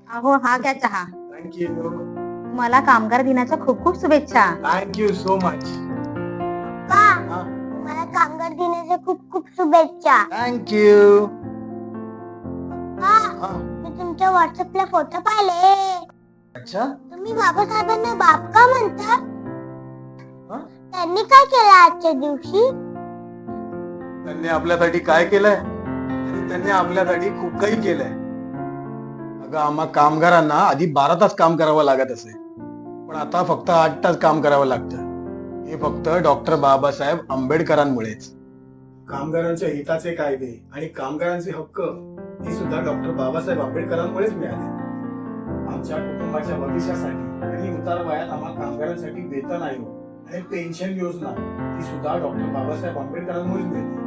अहो हा घ्या चहा. थँक्यू. मला कामगार दिनाच्या खूप खूप शुभेच्छा. Thank you so much. मला कामगार दिनाच्या खूप खूप शुभेच्छा. थँक्यू. मी तुमच्या व्हॉट्सअपला फोटो पाहिले. अच्छा. तुम्ही बाबासाहेबांना बाप का म्हणता? हा? त्यांनी काय केलं आजच्या दिवशी? त्यांनी आपल्यासाठी काय केलंय आणि त्यांनी आपल्यासाठी खूप काही केलंय. अगं आम्हा कामगारांना आधी 12 तास काम करावं लागत असे, पण आता फक्त 8 तास काम करावं लागतं. हे फक्त डॉक्टर बाबासाहेब आंबेडकरांमुळेच. कामगारांच्या हिताचे कायदे आणि कामगारांचे हक्क हे सुद्धा डॉक्टर बाबासाहेब आंबेडकरांमुळेच मिळाले. आमच्या कुटुंबाच्या भविष्यासाठी आणि उतार वयात आम्हा कामगारांसाठी वेतन आयोग आणि पेन्शन योजना ही सुद्धा डॉक्टर बाबासाहेब आंबेडकरांमुळेच मिळाली.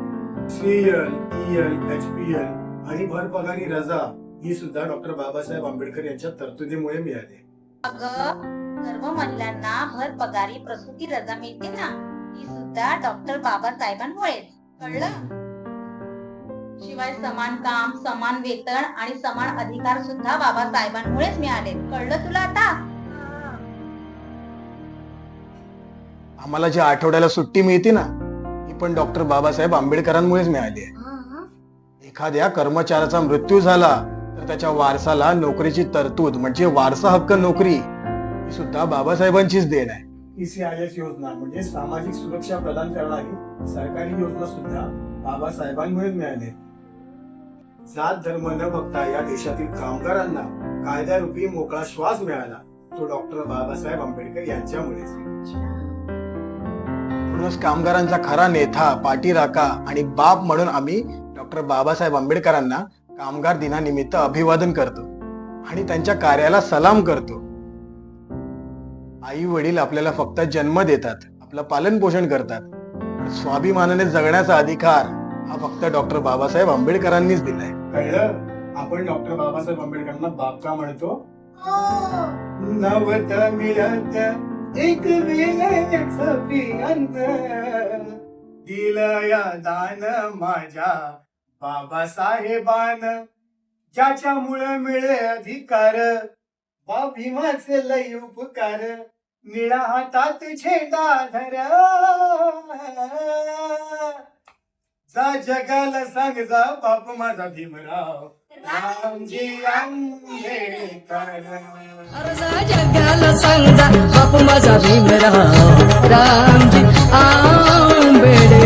सीएल, ईएल, एचपीएल आणि भरपगारी रजा ही सुद्धा डॉक्टर बाबासाहेब आंबेडकर यांच्या तरतुदीमुळे मिळाली. अगं सर्व महिलांना भर पगारी प्रसूती रजा मिळते ना, ती सुद्धा डॉक्टर बाबासाहेबांमुळेच. कळलं? शिवाय समान काम, समान वेतन आणि समान अधिकार सुद्धा बाबासाहेबांमुळेच मिळाले. कळलं तुला आता? आम्हाला जी आठवड्याला सुट्टी मिळते ना, ही पण डॉक्टर बाबासाहेब आंबेडकरांमुळेच मिळाली आहे. एखाद्या कर्मचाऱ्याचा मृत्यू झाला तर त्याच्या वारसाला नोकरीची तरतूद म्हणजे वारसा हक्क नोकरी ही सुद्धा बाबासाहेबांचीच देण आहे. ECIS योजना म्हणजे सामाजिक सुरक्षा प्रदान करणारी सरकारी योजना सुद्धा बाबासाहेबांमुळे मिळाली. जात धर्म न बघता या देशातील कामगारांना कायद्यारूपी मोकळा श्वास मिळाला तो डॉक्टर बाबासाहेब आंबेडकर यांच्यामुळेच. म्हणूनच कामगारांचा खरा नेता, पाठीराखा आणि बाप म्हणून आम्ही डॉक्टर बाबासाहेब आंबेडकरांना कामगार दिनानिमित्त अभिवादन करतो आणि त्यांच्या कार्याला सलाम करतो. आई वडील आपल्याला फक्त जन्म देतात, आपलं पालन पोषण करतात, पण स्वाभिमानाने जगण्याचा अधिकार हा फक्त डॉक्टर बाबासाहेब आंबेडकरांनीच दिलाय. कळलं? आपण डॉक्टर बाबासाहेब आंबेडकरांना बाप का म्हणतो? नवत मिळत एक वेळेच प्रियंत दिलया दान माझ्या बाबासाहेबान ज्याच्यामुळे मिळे अधिकार बा भीमाचे लय उपकार निळा हातात झेंडा धरा जा जगाला सांग जा बाप माझा भीमराव रामजी आंबेडकर. अर्जा जगाला सांगा बाप माझा भीमराव रामजी आंबेडकर.